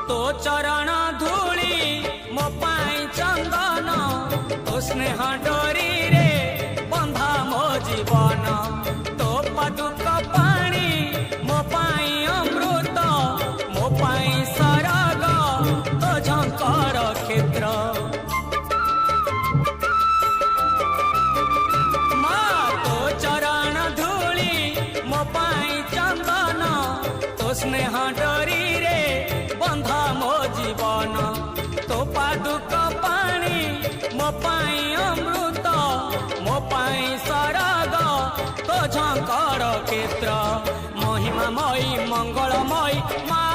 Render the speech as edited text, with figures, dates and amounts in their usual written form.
तो चरण धूली मो पाई चंदन तो स्नेह डोरी रे बंधा मो जीवन तो पदुक पानी मो पाई अमृत मो पाई सरग तो झंकर क्षेत्र स्नेह डोरी रे बंधा मो जीवन तो पादुक पानी मो पाई अमृत मो पाई सरग तो झंकर क्षेत्र महिमामयी मंगलमयी मा